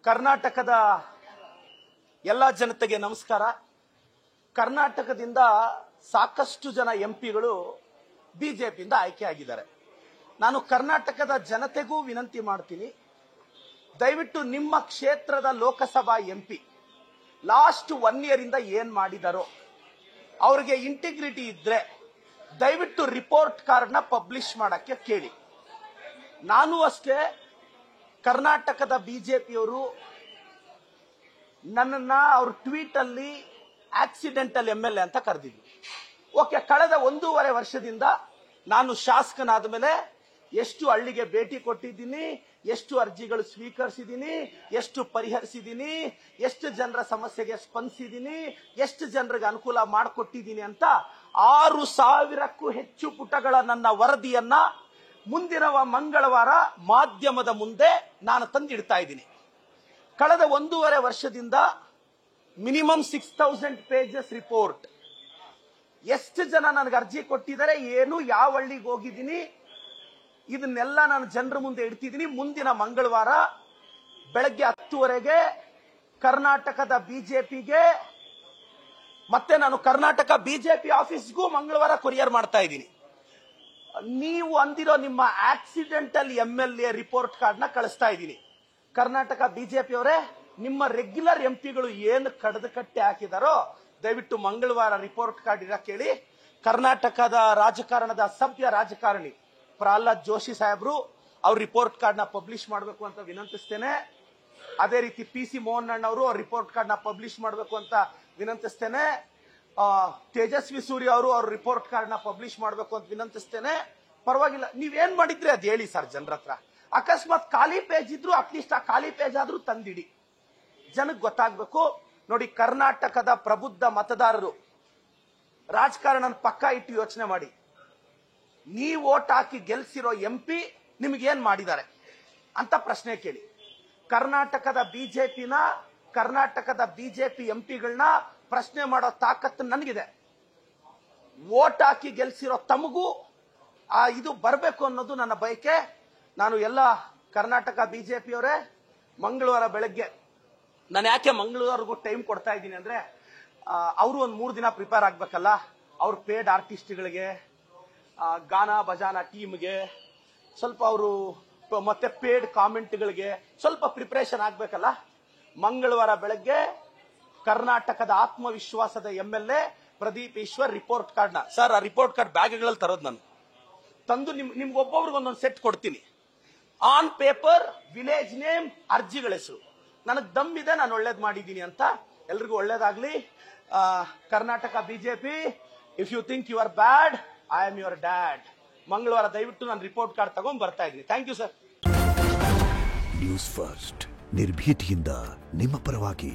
ಕರ್ನಾಟಕದ ಎಲ್ಲ ಜನತೆಗೆ ನಮಸ್ಕಾರ. ಕರ್ನಾಟಕದಿಂದ ಸಾಕಷ್ಟು ಜನ ಎಂಪಿಗಳು ಬಿಜೆಪಿಯಿಂದ ಆಯ್ಕೆಯಾಗಿದ್ದಾರೆ. ನಾನು ಕರ್ನಾಟಕದ ಜನತೆಗೂ ವಿನಂತಿ ಮಾಡ್ತೀನಿ, ದಯವಿಟ್ಟು ನಿಮ್ಮ ಕ್ಷೇತ್ರದ ಲೋಕಸಭಾ ಎಂಪಿ ಲಾಸ್ಟ್ 1 year ಇಂದ ಏನ್ ಮಾಡಿದಾರೋ ಅವ್ರಿಗೆ ಇಂಟಿಗ್ರಿಟಿ ಇದ್ರೆ ದಯವಿಟ್ಟು ರಿಪೋರ್ಟ್ ಕಾರ್ಡ್ನ ಪಬ್ಲಿಷ್ ಮಾಡಕ್ಕೆ ಕೇಳಿ. ನಾನು ಅಷ್ಟೇ, ಕರ್ನಾಟಕದ ಬಿಜೆಪಿಯವರು ನನ್ನನ್ನ ಅವ್ರ ಟ್ವೀಟ್ ಅಲ್ಲಿ ಆಕ್ಸಿಡೆಂಟಲ್ MLA ಅಂತ ಕರೆದಿದ್ರು. ಓಕೆ, ಕಳೆದ 1.5 ವರ್ಷದಿಂದ ನಾನು ಶಾಸಕನಾದ ಮೇಲೆ ಎಷ್ಟು ಹಳ್ಳಿಗೆ ಭೇಟಿ ಕೊಟ್ಟಿದ್ದೀನಿ, ಎಷ್ಟು ಅರ್ಜಿಗಳು ಸ್ವೀಕರಿಸಿದ್ದೀನಿ, ಎಷ್ಟು ಪರಿಹರಿಸಿದ್ದೀನಿ, ಎಷ್ಟು ಜನರ ಸಮಸ್ಯೆಗೆ ಸ್ಪಂದಿಸಿದ್ದೀನಿ, ಎಷ್ಟು ಜನರಿಗೆ ಅನುಕೂಲ ಮಾಡಿಕೊಟ್ಟಿದ್ದೀನಿ ಅಂತ 6,000ಕ್ಕೂ ಹೆಚ್ಚು ಪುಟಗಳ ನನ್ನ ವರದಿಯನ್ನ ಮುಂದಿನ ಮಂಗಳವಾರ ಮಾಧ್ಯಮದ ಮುಂದೆ ನಾನು ತಂದಿಡ್ತಾ ಇದ್ದೀನಿ. ಕಳೆದ 1.5 ವರ್ಷದಿಂದ ಮಿನಿಮಮ್ 6,000 pages ರಿಪೋರ್ಟ್. ಎಷ್ಟು ಜನ ನನಗೆ ಅರ್ಜಿ ಕೊಟ್ಟಿದ್ದಾರೆ, ಏನು, ಯಾವ ಹಳ್ಳಿಗೆ ಹೋಗಿದ್ದೀನಿ, ಇದನ್ನೆಲ್ಲ ನಾನು ಜನರ ಮುಂದೆ ಇಡ್ತಿದ್ದೀನಿ. ಮುಂದಿನ ಮಂಗಳವಾರ ಬೆಳಗ್ಗೆ 10 ಕರ್ನಾಟಕದ ಬಿಜೆಪಿಗೆ ಮತ್ತೆ ನಾನು ಕರ್ನಾಟಕ ಬಿಜೆಪಿ ಆಫೀಸ್ಗೂ ಮಂಗಳವಾರ ಕೊರಿಯರ್ ಮಾಡ್ತಾ ಇದ್ದೀನಿ. ನೀವು ಅಂದಿರೋ ನಿಮ್ಮ ಆಕ್ಸಿಡೆಂಟಲ್ MLA ರಿಪೋರ್ಟ್ ಕಾರ್ಡ್ನ ಕಳಿಸ್ತಾ ಇದ್ದೀನಿ. ಕರ್ನಾಟಕ ಬಿಜೆಪಿ ಅವರೇ, ನಿಮ್ಮ ರೆಗ್ಯುಲರ್ ಎಂಪಿಗಳು ಏನು ಕಡದು ಕಟ್ಟಿ ಹಾಕಿದಾರೋ ದಯವಿಟ್ಟು ಮಂಗಳವಾರ ರಿಪೋರ್ಟ್ ಕಾರ್ಡ್ ಇರಕ್ಕೆ ಹೇಳಿ. ಕರ್ನಾಟಕದ ರಾಜಕಾರಣದ ಸಭ್ಯ ರಾಜಕಾರಣಿ ಪ್ರಹ್ಲಾದ್ ಜೋಶಿ ಸಾಹೇಬ್ರು ಅವ್ರ ರಿಪೋರ್ಟ್ ಕಾರ್ಡ್ನ ಪಬ್ಲಿಷ್ ಮಾಡಬೇಕು ಅಂತ ವಿನಂತಿಸ್ತೇನೆ. ಅದೇ ರೀತಿ PC ಮೋಹನ್ ಅಣ್ಣ ಅವರು ಅವ್ರ ರಿಪೋರ್ಟ್ ಕಾರ್ಡ್ನ ಪಬ್ಲಿಷ್ ಮಾಡಬೇಕು ಅಂತ ವಿನಂತಿಸ್ತೇನೆ. ತೇಜಸ್ವಿ ಸೂರ್ಯ ಅವರು ಅವ್ರ ರಿಪೋರ್ಟ್ ಕಾರ್ಡ್ನ ಪಬ್ಲಿಷ್ ಮಾಡಬೇಕು ಅಂತ ವಿನಂತಿಸ್ತೇನೆ. ಪರವಾಗಿಲ್ಲ, ನೀವೇನ್ ಮಾಡಿದ್ರೆ ಅದ್ ಹೇಳಿ ಸರ್ ಜನರ ಹತ್ರ. ಅಕಸ್ಮಾತ್ ಖಾಲಿ ಪೇಜ್ ಇದ್ರು ಅಟ್ಲೀಸ್ಟ್ ಆ ಖಾಲಿ ಪೇಜ್ ಆದ್ರೂ ತಂದಿಡಿ, ಜನಕ್ಕೆ ಗೊತ್ತಾಗ್ಬೇಕು. ನೋಡಿ, ಕರ್ನಾಟಕದ ಪ್ರಬುದ್ಧ ಮತದಾರರು ರಾಜಕಾರಣ ಪಕ್ಕ ಇಟ್ಟು ಯೋಚನೆ ಮಾಡಿ. ನೀವು ವೋಟ್ ಹಾಕಿ ಗೆಲ್ಸಿರೋ MP ನಿಮ್ಗೇನ್ ಮಾಡಿದ್ದಾರೆ ಅಂತ ಪ್ರಶ್ನೆ ಕೇಳಿ. ಕರ್ನಾಟಕದ ಬಿಜೆಪಿ ಎಂಪಿಗಳನ್ನ ಪ್ರಶ್ನೆ ಮಾಡೋ ತಾಕತ್ತು ನನಗಿದೆ. ವೋಟ್ ಹಾಕಿ ಗೆಲ್ಸಿರೋ ತಮಗೂ ಇದು ಬರಬೇಕು ಅನ್ನೋದು ನನ್ನ ಬಯಕೆ. ನಾನು ಎಲ್ಲ ಕರ್ನಾಟಕ ಬಿಜೆಪಿಯವರೇ, ಮಂಗಳವಾರ ಬೆಳಗ್ಗೆ ನಾನು ಯಾಕೆ ಮಂಗಳವಾರಗೂ ಟೈಮ್ ಕೊಡ್ತಾ ಇದ್ದೀನಿ ಅಂದ್ರೆ, ಅವರು ಒಂದು 3 ದಿನ ಪ್ರಿಪೇರ್ ಆಗ್ಬೇಕಲ್ಲ. ಅವ್ರ ಪೇಡ್ ಆರ್ಟಿಸ್ಟ್ಗಳಿಗೆ, ಗಾನ ಭಜಾನ ಟೀಮ್ಗೆ, ಸ್ವಲ್ಪ ಅವರು ಮತ್ತೆ ಪೇಡ್ ಕಾಮೆಂಟ್ಗಳಿಗೆ ಸ್ವಲ್ಪ ಪ್ರಿಪರೇಷನ್ ಆಗ್ಬೇಕಲ್ಲ. ಮಂಗಳವಾರ ಬೆಳಗ್ಗೆ ಕರ್ನಾಟಕದ ಆತ್ಮವಿಶ್ವಾಸದ MLA ಪ್ರದೀಪ್ ಈಶ್ವರ್ ರಿಪೋರ್ಟ್ ಕಾರ್ಡ್ನ, ಸರ್ ಆ ರಿಪೋರ್ಟ್ ಕಾರ್ಡ್ ಬ್ಯಾಗ್ಗಳಲ್ಲಿ ತರೋದು ನಾನು ತಂದು ನಿಮ್ಗೆ ಒಬ್ಬೊಬ್ರಿಗೆ ಒಂದೊಂದು ಸೆಟ್ ಕೊಡ್ತೀನಿ. ಆನ್ ಪೇಪರ್, ವಿಲೇಜ್ ನೇಮ್, ಅರ್ಜಿಗಳ ಹೆಸರು. ನನಗೆ ದಮ್ ಇದೆ, ನಾನು ಒಳ್ಳೇದು ಮಾಡಿದ್ದೀನಿ ಅಂತ. ಎಲ್ರಿಗೂ ಒಳ್ಳೇದಾಗ್ಲಿ. Karnataka BJP, if you think you are bad, I am your dad. ಮಂಗಳವಾರ ದಯವಿಟ್ಟು ನಾನು ರಿಪೋರ್ಟ್ ಕಾರ್ಡ್ ತಗೊಂಡ್ ಬರ್ತಾ ಇದ್ದೀನಿ. Thank you sir. News first, ನಿರ್ಭೀತಿಯಿಂದ ನಿಮ್ಮ ಪರವಾಗಿ.